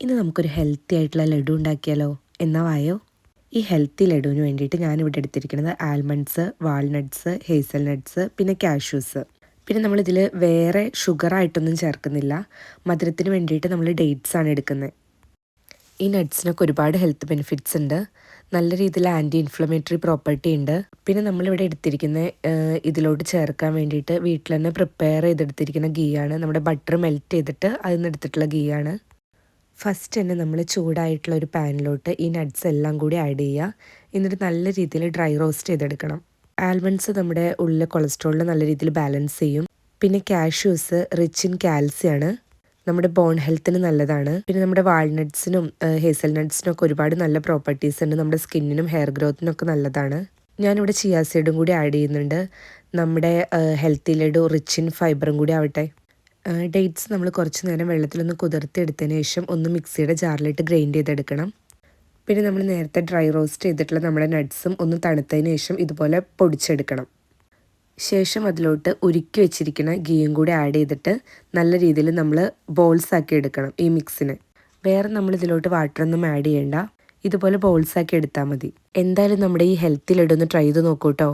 ഇന്ന് നമുക്കൊരു ഹെൽത്തി ആയിട്ടുള്ള ലഡു ഉണ്ടാക്കിയാലോ? എന്നാ വായോ. ഈ ഹെൽത്തി ലഡുവിന് വേണ്ടിയിട്ട് ഞാനിവിടെ എടുത്തിരിക്കുന്നത് ആൽമണ്ട്സ്, വാൾനട്ട്സ്, ഹേസൽ നട്ട്സ്, പിന്നെ കാഷ്യൂസ്. പിന്നെ നമ്മളിതിൽ വേറെ ഷുഗറായിട്ടൊന്നും ചേർക്കുന്നില്ല. മധുരത്തിന് വേണ്ടിയിട്ട് നമ്മൾ ഡേറ്റ്സ് ആണ് എടുക്കുന്നത്. ഈ നട്ട്സിനൊക്കെ ഒരുപാട് ഹെൽത്ത് ബെനിഫിറ്റ്സ് ഉണ്ട്. നല്ല രീതിയിൽ ആൻറ്റി ഇൻഫ്ലമേറ്ററി പ്രോപ്പർട്ടി ഉണ്ട്. പിന്നെ നമ്മളിവിടെ എടുത്തിരിക്കുന്ന ഇതിലോട്ട് ചേർക്കാൻ വേണ്ടിയിട്ട് വീട്ടിൽ തന്നെ പ്രിപ്പയർ ചെയ്തെടുത്തിരിക്കുന്ന ഗീ ആണ്. നമ്മുടെ ബട്ടർ മെൽറ്റ് ചെയ്തിട്ട് അതിൽ നിന്ന് എടുത്തിട്ടുള്ള ഗീ ആണ്. ഫസ്റ്റ് തന്നെ നമ്മൾ ചൂടായിട്ടുള്ള ഒരു പാനിലോട്ട് ഈ നട്ട്സ് എല്ലാം കൂടി ആഡ് ചെയ്യുക. എന്നിട്ട് നല്ല രീതിയിൽ ഡ്രൈ റോസ്റ്റ് ചെയ്തെടുക്കണം. ആൽമണ്ട്സ് നമ്മുടെ ഉള്ളിലെ കൊളസ്ട്രോളിനെ നല്ല രീതിയിൽ ബാലൻസ് ചെയ്യും. പിന്നെ കാഷ്യൂസ് റിച്ച് ഇൻ കാൽസ്യം ആണ്, നമ്മുടെ ബോൺ ഹെൽത്തിന് നല്ലതാണ്. പിന്നെ നമ്മുടെ വാൾനട്ട്സിനും ഹേസൽ നട്ട്സിനും ഒക്കെ ഒരുപാട് നല്ല പ്രോപ്പർട്ടീസ് ഉണ്ട്. നമ്മുടെ സ്കിന്നിനും ഹെയർ ഗ്രോത്തിനും ഒക്കെ നല്ലതാണ്. ഞാനിവിടെ ചിയാ സീഡും കൂടി ആഡ് ചെയ്യുന്നുണ്ട്. നമ്മുടെ ഹെൽത്തി ലഡു റിച്ച് ഇൻ ഫൈബറും കൂടി ആവട്ടെ. ഡേറ്റ്സ് നമ്മൾ കുറച്ച് നേരം വെള്ളത്തിലൊന്ന് കുതിർത്തിയെടുത്തതിന് ശേഷം ഒന്ന് മിക്സിയുടെ ജാറിലിട്ട് ഗ്രൈൻഡ് ചെയ്തെടുക്കണം. പിന്നെ നമ്മൾ നേരത്തെ ഡ്രൈ റോസ്റ്റ് ചെയ്തിട്ടുള്ള നമ്മുടെ നട്ട്സും ഒന്ന് തണുത്തതിന് ശേഷം ഇതുപോലെ പൊടിച്ചെടുക്കണം. ശേഷം അതിലോട്ട് ഉരുക്കി വെച്ചിരിക്കുന്ന ഗീയും കൂടി ആഡ് ചെയ്തിട്ട് നല്ല രീതിയിൽ നമ്മൾ ബോൾസ് ആക്കി എടുക്കണം ഈ മിക്സിനെ. വേറെ നമ്മൾ ഇതിലോട്ട് വാട്ടറൊന്നും ആഡ് ചെയ്യേണ്ട. ഇതുപോലെ ബോൾസ് ആക്കി എടുത്താൽ മതി. എന്തായാലും നമ്മുടെ ഈ ഹെൽത്തി ലഡു ഒന്ന് ട്രൈ ചെയ്ത് നോക്കൂ കേട്ടോ.